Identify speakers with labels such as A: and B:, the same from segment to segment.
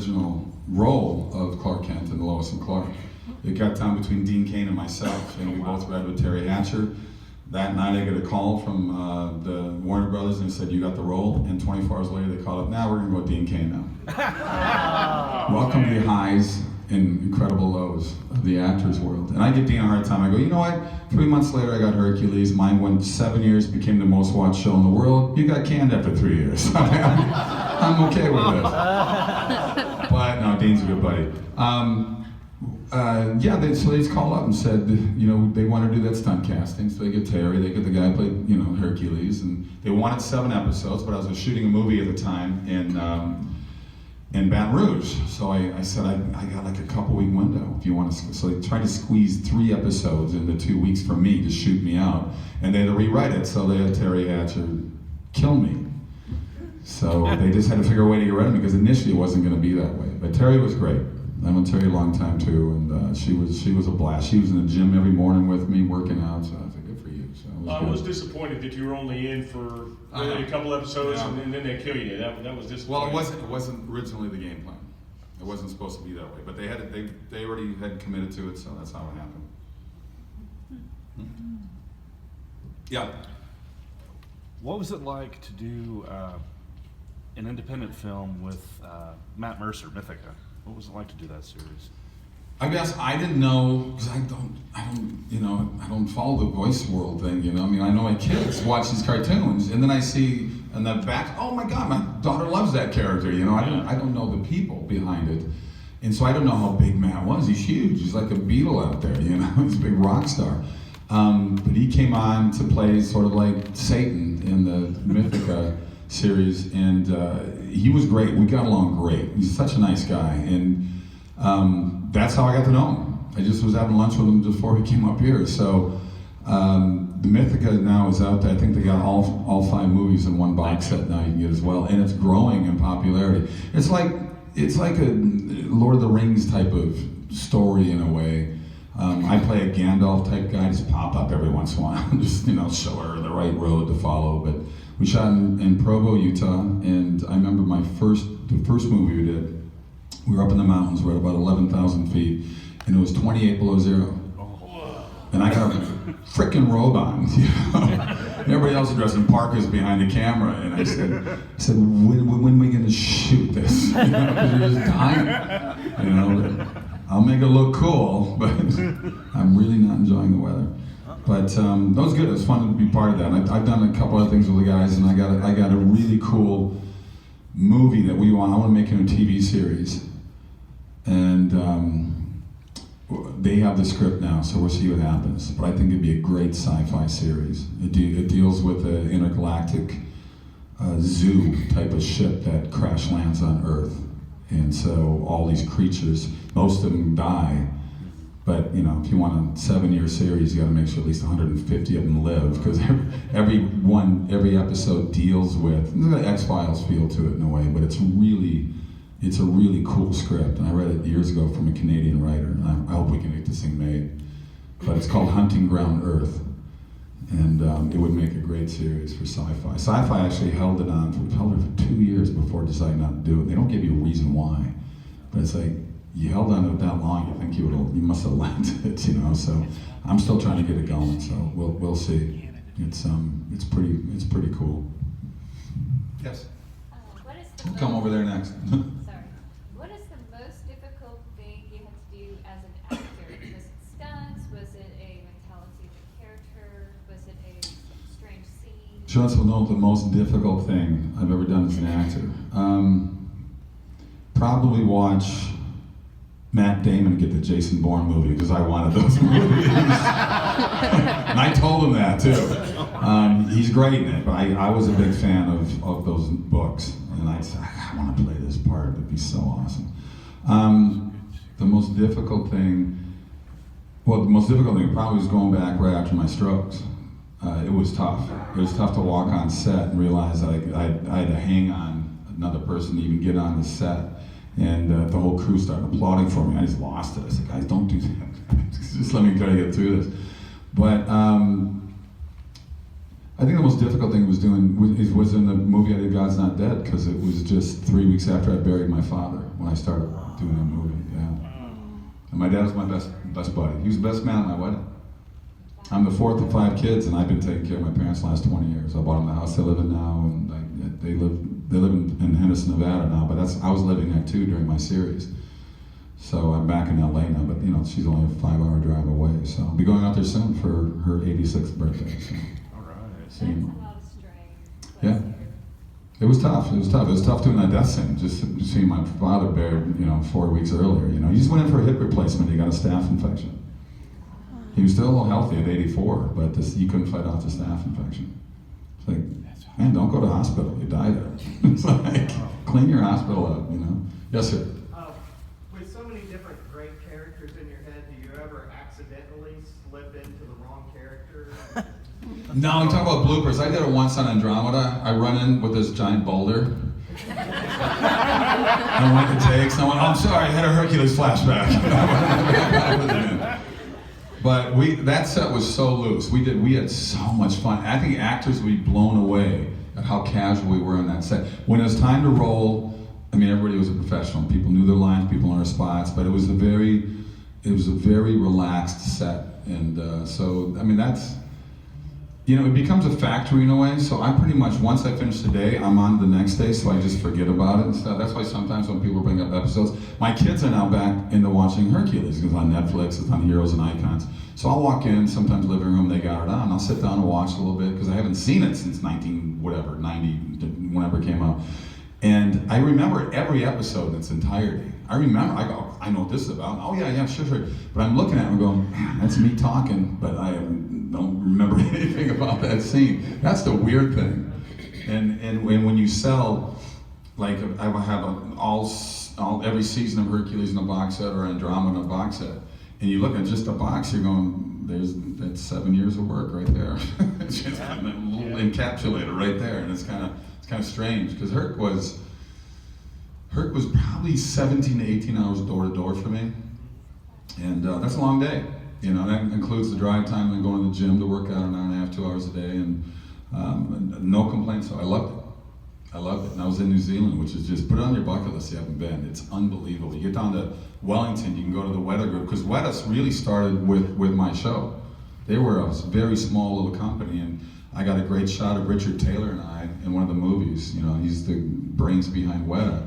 A: original role of Clark Kent and Lois and Clark. It got down between Dean Cain and myself, and we both read with Terry Hatcher. That night I get a call from the Warner Brothers and they said, you got the role, and 24 hours later they called up, now we're gonna go with Dean Cain now. Welcome to the highs and incredible lows of the actors world. And I give Dean a hard time. I go, you know what? 3 months later I got Hercules. Mine went 7 years, became the most watched show in the world. You got canned after 3 years. I'm okay with this. But no, Dean's a good buddy. So they just called up and said, they want to do that stunt casting. So they get Terry, they get the guy who played, Hercules, and they wanted 7 episodes, but I was shooting a movie at the time in Baton Rouge. So I said, I got like a couple-week window if you want to. So they tried to squeeze 3 episodes into 2 weeks for me to shoot me out, and they had to rewrite it. So they had Terry Hatcher kill me. So they just had to figure a way to get rid of me because initially it wasn't going to be that way. But Terry was great. I known Terry a long time too, and she was a blast. She was in the gym every morning with me, working out. So I said, good for you. So
B: I was disappointed that you were only in for really a couple episodes, and then they kill you. That was disappointing.
A: Well, it wasn't originally the game plan. It wasn't supposed to be that way, but they already had committed to it, so that's how it happened. Yeah.
C: What was it like to do an independent film with Matt Mercer, Mythica? What was it like to do that series?
A: I guess I didn't know because I don't follow the voice world thing. I mean, I know my kids watch these cartoons, and then I see in the back, oh my God, my daughter loves that character. I don't know the people behind it, and so I don't know how big Matt was. He's huge. He's like a Beatle out there. He's a big rock star. But he came on to play sort of like Satan in the Mythica series, and he was great. We got along great. He's such a nice guy, and that's how I got to know him. I just was having lunch with him before he came up here. So the Mythica now is out there. I think they got all 5 movies in one box set now you can get as well, and it's growing in popularity. It's like a Lord of the Rings type of story in a way. I play a Gandalf type guy, just pop up every once in a while, just show her the right road to follow. But we shot in Provo, Utah, and I remember the first movie we did. We were up in the mountains, we're at about 11,000 feet, and it was 28 below zero. And I got a frickin' robe on, And everybody else is dressed in parkas behind the camera, and I said, when are we gonna shoot this? Because you're just dying. I'll make it look cool, but I'm really not enjoying the weather. But that was good. It was fun to be part of that. And I've done a couple other things with the guys, and I got a really cool movie that I want to make into a TV series. And they have the script now, so we'll see what happens. But I think it'd be a great sci-fi series. It deals with an intergalactic zoo type of ship that crash lands on Earth. And so all these creatures, most of them die, but if you want a 7-year series, you got to make sure at least 150 of them live, because every episode deals with the X-Files feel to it in a way, but it's a really cool script. And I read it years ago from a Canadian writer, and I hope we can get this thing made. But it's called Hunting Ground Earth, and it would make a great series for sci-fi. Sci-fi actually held it for 2 years before deciding not to do it. They don't give you a reason why, but it's like, you held on to it that long, you think you must have landed it, So I'm still trying to get it going, so we'll see. It's pretty cool. Yes? Come over there next.
D: Sorry. What is the most difficult thing you had to do as an actor? Was it stunts? Was it a mentality of the character? Was it a strange scene?
A: She wants to know the most difficult thing I've ever done as an actor. Probably watch Matt Damon get the Jason Bourne movie, because I wanted those movies. And I told him that too. He's great in it, but I was a big fan of those books. And I said, I want to play this part, it'd be so awesome. The most difficult thing probably was going back right after my strokes. It was tough. It was tough to walk on set and realize that I had to hang on another person to even get on the set. And the whole crew started applauding for me. I just lost it. I said, guys, don't do that. Just let me try to get through this. But I think the most difficult thing was in the movie I did, God's Not Dead, because it was just 3 weeks after I buried my father. When I started doing that movie. Yeah. And my dad was my best buddy. He was the best man at my wedding. I'm the fourth of 5 kids, and I've been taking care of my parents the last 20 years. I bought them the house they live in now, and they live in Henderson, Nevada now. But I was living there too during my series. So I'm back in LA now, but she's only a 5-hour drive away. So I'll be going out there soon for her 86th birthday. So.
C: All right.
D: That's a lot of strain.
A: Yeah. It was tough. It was tough doing that death scene. Just seeing my father buried, 4 weeks earlier. He just went in for a hip replacement. He got a staph infection. He was still healthy at 84, but he couldn't fight off the staph infection. It's like, man, don't go to the hospital. You die there. It's like, clean your hospital up. Yes, sir.
E: With so many different great characters in your head, do you ever accidentally slip into the wrong character?
A: No, we talk about bloopers. I did it once on Andromeda. I run in with this giant boulder. I went to takes, and I went, I'm sorry, I had a Hercules flashback. But that set was so loose. We had so much fun. I think actors would be blown away at how casual we were on that set. When it was time to roll, everybody was a professional. People knew their lines, people knew their spots, but it was a very relaxed set. And that's, it becomes a factory in a way. So I pretty much, once I finish the day, I'm on the next day, so I just forget about it and stuff. That's why sometimes when people bring up episodes, my kids are now back into watching Hercules. It's on Netflix, it's on Heroes and Icons. So I'll walk in, sometimes living room, they got it on. I'll sit down and watch a little bit, because I haven't seen it since 90, whenever it came out. And I remember every episode in its entirety. I go, I know what this is about. Oh yeah, sure. But I'm looking at it and going, man, that's me talking, but I don't remember anything about that scene. That's the weird thing. And when you sell, like I have every season of Hercules in a box set or Andromeda in a box set, and you look at just the box, you're going, that's 7 years of work right there. It's just kind of encapsulated right there, and it's kind of strange, because Herc was probably 17 to 18 hours door to door for me, and that's a long day. That includes the drive time and going to the gym to work out an hour and a half, 2 hours a day, and no complaints. So I loved it. And I was in New Zealand, which is just, put it on your bucket list if you haven't been. It's unbelievable. You get down to Wellington, you can go to the Weta Group, because Weta really started with my show. They were a very small little company, and I got a great shot of Richard Taylor and I in one of the movies. He's the brains behind Weta,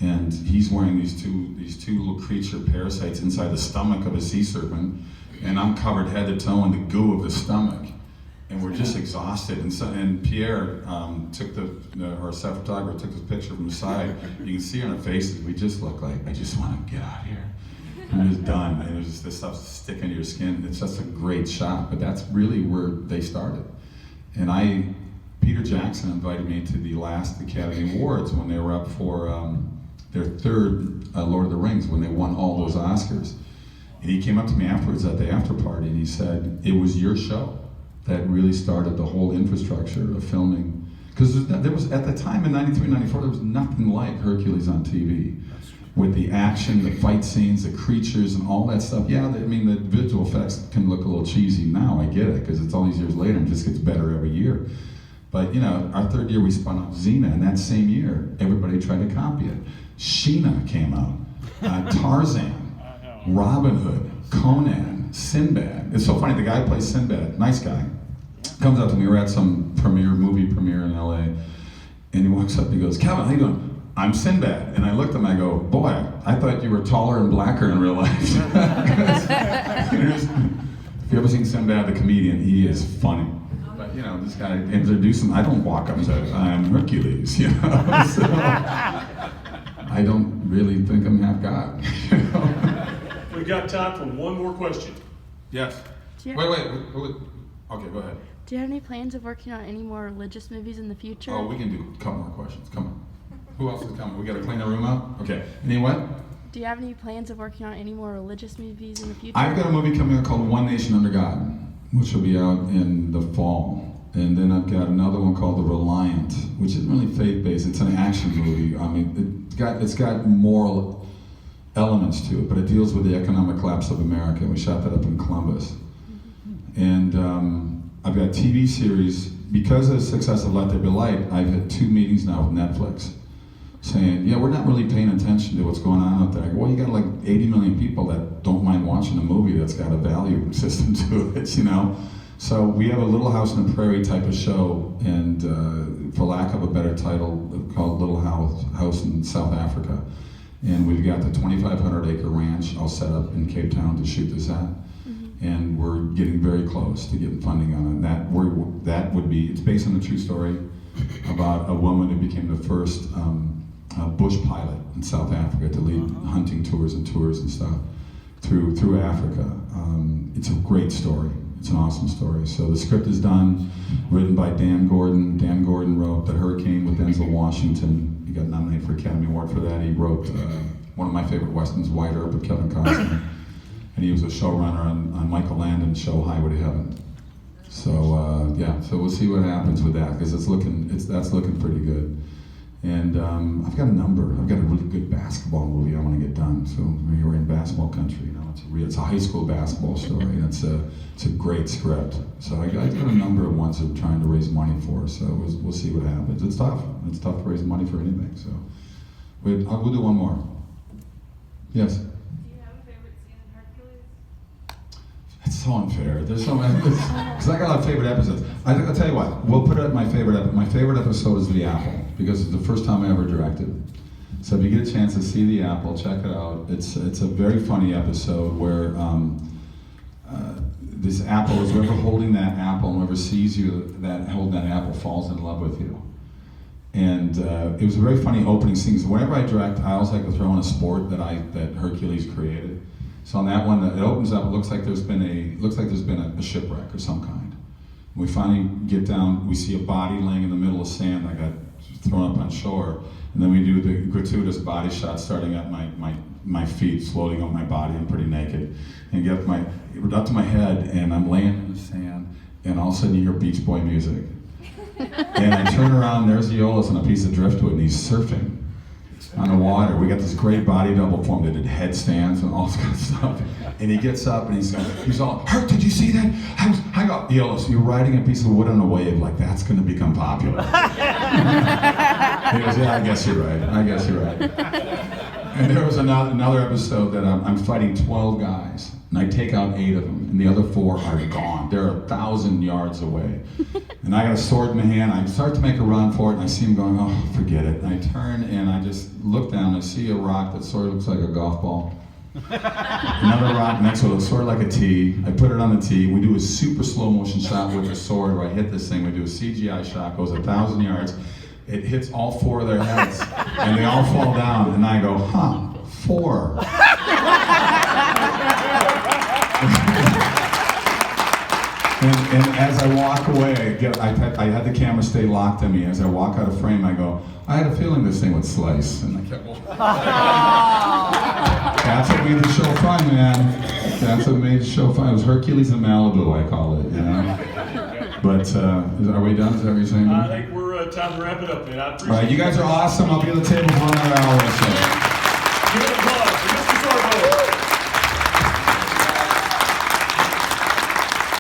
A: and he's wearing these two little creature parasites inside the stomach of a sea serpent, and I'm covered head to toe in the goo of the stomach, and we're just exhausted. And Pierre our set photographer took this picture from the side. You can see on our faces, we just look like, I just want to get out of here. I'm just done. And it's just this stuff sticking to your skin. It's just a great shot, but that's really where they started. And Peter Jackson invited me to the last Academy Awards when they were up for their third Lord of the Rings, when they won all those Oscars. And he came up to me afterwards at the after party, and he said, it was your show that really started the whole infrastructure of filming. Because there was, at the time in 93, 94, there was nothing like Hercules on TV. With the action, the fight scenes, the creatures, and all that stuff. Yeah, the visual effects can look a little cheesy now, I get it, because it's all these years later and it just gets better every year. But our third year we spun off Xena, and that same year, everybody tried to copy it. Sheena came out, Tarzan, Robin Hood, Conan, Sinbad. It's so funny, the guy who plays Sinbad, nice guy, comes up to me, we were at some movie premiere in LA, and he walks up and he goes, Kevin, how you doing? I'm Sinbad. And I looked at him, I go, boy, I thought you were taller and blacker in real life. If you ever seen Sinbad the comedian, he is funny. But this guy introduced him, I don't walk up and say, I'm Hercules, So, I don't really think I'm half God,
B: We've got time for one more question.
A: Yes. Wait. Okay, go ahead.
F: Do you have any plans of working on any more religious movies in the future?
A: Oh, we can do a couple more questions. Come on. Who else is coming? We got to clean the room up? Okay. Any what?
F: Do you have any plans of working on any more religious movies in the future?
A: I've got a movie coming out called One Nation Under God, which will be out in the fall. And then I've got another one called The Reliant, which isn't really faith-based. It's an action movie. It's got moral elements to it, but it deals with the economic collapse of America. We shot that up in Columbus. And I've got a TV series. Because of the success of Let There Be Light, I've had 2 meetings now with Netflix saying, yeah, we're not really paying attention to what's going on So we have a Little House on the Prairie type of show, and for lack of a better title, called Little House in South Africa. And we've got the 2,500 acre ranch all set up in Cape Town to shoot this at. And we're getting very close to getting funding on it. That would be, it's based on a true story about a woman who became the first bush pilot in South Africa to lead hunting tours and stuff through Africa. It's a great story. It's an awesome story. So the script is done, written by Dan Gordon. Dan Gordon wrote The Hurricane with Denzel Washington. He got nominated for Academy Award for that. He wrote one of my favorite westerns, White Earp with Kevin Costner. And he was a showrunner on Michael Landon's show Highway to Heaven. So so we'll see what happens with that, because that's looking pretty good. And I've got a really good basketball movie I want to get done. So we're in basketball country, you know. It's a high school basketball story, and it's a great script. So I got a number of ones that I'm trying to raise money for. So we'll see what happens. It's tough. It's tough to raise money for anything. So we'll do one more. Yes. It's so unfair. There's so many, because I got a lot of favorite episodes. I'll tell you what, we'll put it at my favorite episode. My favorite episode is The Apple, because it's the first time I ever directed. So if you get a chance to see The Apple, check it out. It's a very funny episode where this apple is, whoever holding that apple and whoever sees you holding that apple falls in love with you. And it was a very funny opening scene. So whenever I direct, I always like to throw in a sport that Hercules created. So on that one, it opens up. It looks like there's been a shipwreck or some kind. We finally get down. We see a body laying in the middle of sand that got thrown up on shore, and then we do the gratuitous body shot starting at my feet, floating on my body. I'm pretty naked, and get up to my head, and I'm laying in the sand, and all of a sudden you hear Beach Boy music, and I turn around. There's Aeolus on a piece of driftwood, and he's surfing on the water. We got this great body double for him that did headstands and all this kind of stuff. And he gets up and he's all, "Herc, did you see that?" I go, "Aeolus, you're riding a piece of wood on a wave, like that's gonna become popular." He goes, "Yeah, I guess you're right. And there was another episode that I'm fighting 12 guys, and I take out 8 of them, and the other 4 are gone. They're 1,000 yards away. And I got a sword in my hand. I start to make a run for it, and I see him going, "Oh, forget it." And I turn, and I just look down, and I see a rock that sort of looks like a golf ball. Another rock next to it looks sort of like a tee. I put it on the tee. We do a super slow motion shot with the sword where I hit this thing. We do a CGI shot, goes 1,000 yards. It hits all 4 of their heads, and they all fall down, and I go, 4. And as I walk away, I had the camera stay locked on me. As I walk out of frame, I go, "I had a feeling this thing would slice." And I kept walking. That's what made the show fun, man. That's what made the show fun. It was Hercules in Malibu, I call it, you know. But are we done? Is that what you're saying?
B: I think we're time to wrap it up, man. I appreciate it.
A: All right, you guys are awesome. I'll be at the table for another hour or so.
B: Give it a applause.